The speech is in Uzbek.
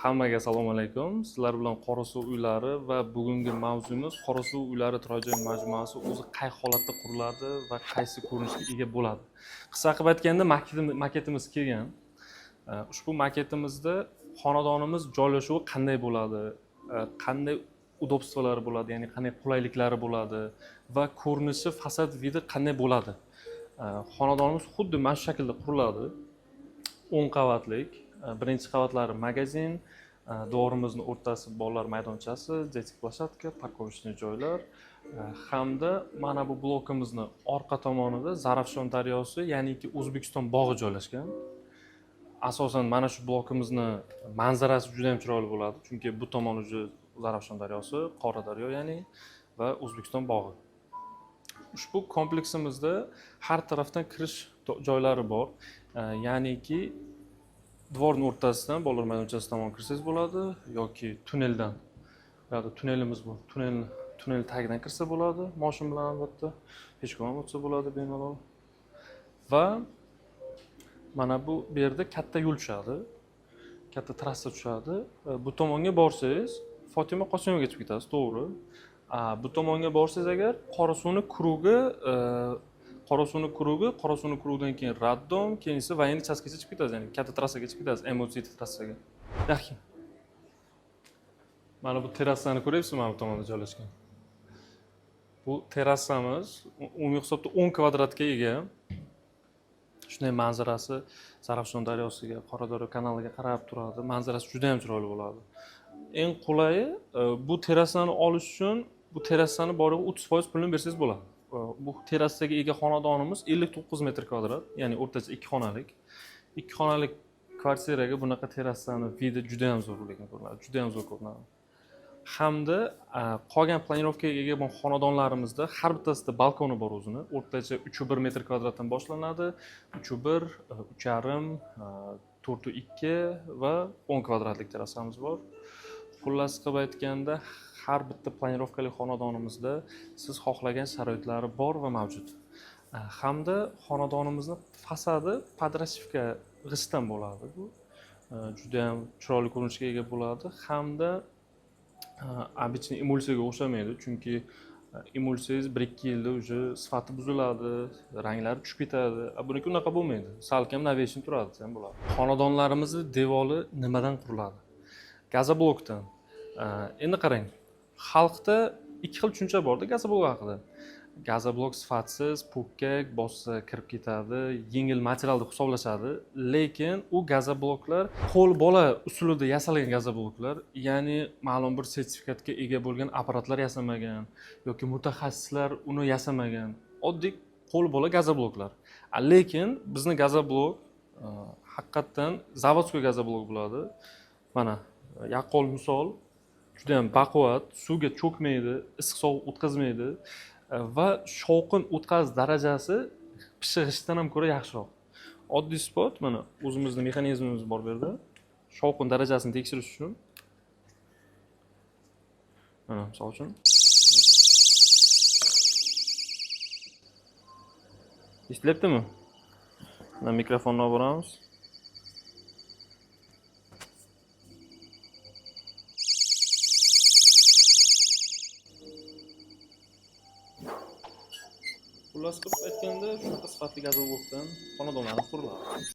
Hammaga assalomu alaykum. Sizlar bilan Qorasuv uylari va bugungi mavzumiz Qorasuv uylari turar joy majmuasi o'zi qay holatda quriladi va qaysi ko'rinishga ega bo'ladi. Qisqa qilib aytganda maketimiz kelgan. Ushbu maketimizda xonadonimiz joylashuvi qanday bo'ladi, qanday udobstvolari bo'ladi, ya'ni qanday qulayliklari bo'ladi va ko'rinishi fasad vidi qanday bo'ladi. Xonadonimiz xuddi mana shu shaklda quriladi. 10 qavatlik, birinchi qavatlari magazin, dvorimizni o'rtasi bolalar maydonchasi, detik plashatka, parkovочный joylar hamda mana bu blokimizni orqa tomonida Zarafshon daryosi, ya'niki O'zbekiston bog'i joylashgan. Asosan mana shu blokimizni manzarasi juda ham chiroyli bo'ladi, chunki bu tomon uji Zarafshon daryosi, Qora daryo ya'ni va O'zbekiston bog'i. Ushbu kompleksimizda har tarafdan kirish joylari bor, ya'niki dvorning o'rtasidan bolalar maydonchasi tomon kirsangiz bo'ladi yoki tunneldan. Bu yerda tunnelimiz bor. Tunnel tagidan kirsa bo'ladi, mashina bilan albatta, peshqadam ham o'tsa bo'ladi bemalol. Va mana bu yerda katta yo'l tushadi. Katta trassa tushadi. Bu tomonga borsangiz, Fotima Qosimovga chiqib ketasiz, to'g'ri. Bu tomonga borsangiz agar Qorasuvni krugidan keyin Raddom, keyin esa Voyenniy chastgacha chiqib ketasiz, ya'ni katta trassaga chiqib ketasiz, M37 trassaga. Yaxshi. Mana bu terassani ko'ryapsizmi, mana bu tomonda joylashgan. Bu terassamiz umumiy hisobda 10 kvadratga ega. Shunday manzarasi Zarafshon daryosiga, Qora daryo kanaliga qarab turadi. Manzarasi juda ham chiroyli bo'ladi. Eng qulayi bu terassani olish uchun bu terassani borig'i 30% pulni bersangiz bo'ladi. Bu terrasaga ega xonadonimiz 59 metr kvadrat, ya'ni o'rtacha 2 xonalik. 2 xonalik kvartiraga bunaqa terassani vidi juda ham zo'r lekin ko'rinadi, juda ham zo'r ko'rinadi. Hamda qolgan planirovkaga ega bo'lgan xonadonlarimizda har bittasida balkoni bor o'zini. O'rtacha 3,1 metr kvadratdan boshlanadi. 3,1, 3,5, 4,2 va 10 kvadratlik terassamiz bor. Xullas qilib aytganda, har bitta planirovkali xonadonimizda siz xohlagan sharoitlari bor va mavjud. Hamda xonadonimizni fasadi podrasivka g'ishtdan bo'ladi. Bu juda ham chiroyli ko'rinishga ega bo'ladi. Hamda обычный emulsiyaga o'xshamaydi, chunki emulsiyangiz 1-2 yilda уже sifati buziladi, ranglari tushib ketadi. Buniki unaqa bo'lmaydi. Salkam noveyshn turadi, ham bo'ladi. Xonadonlarimizning devori nimadan quriladi? Gazoblokdan. Endi qarang, xalqda ikki xil tushuncha borda gazoblok haqida. Gazoblok sifatsiz, po'kkak, bossa kirib ketadi, yengil material deb hisoblashadi, lekin u gazobloklar qo'l bola usulida yasalgan gazobloklar, ya'ni ma'lum bir sertifikatga ega bo'lgan apparatlar yasamagan yoki mutaxassislar uni yasamagan, oddiy qo'l bola gazobloklar. Lekin bizning gazoblok haqiqatan zavodskiy gazoblok bo'ladi. Mana yaqqol misol, juda ham baquvvat, suvga cho'kmaydi, issiq sovuq o'tkazmaydi va shovqin o'tkazish darajasi pishig'ishdan ham ko'ra yaxshiroq. Oddiy isbot, mana o'zimizning mexanizmimiz bor bu yerda. Shovqin darajasini tekshirish uchun. Mana misol uchun. Eshitilyaptimi? Mana mikrofonni olib boramiz. Xullas qilib aytganda, shunaqa sifatli gazoblokdan xonadonlarimiz quriladi.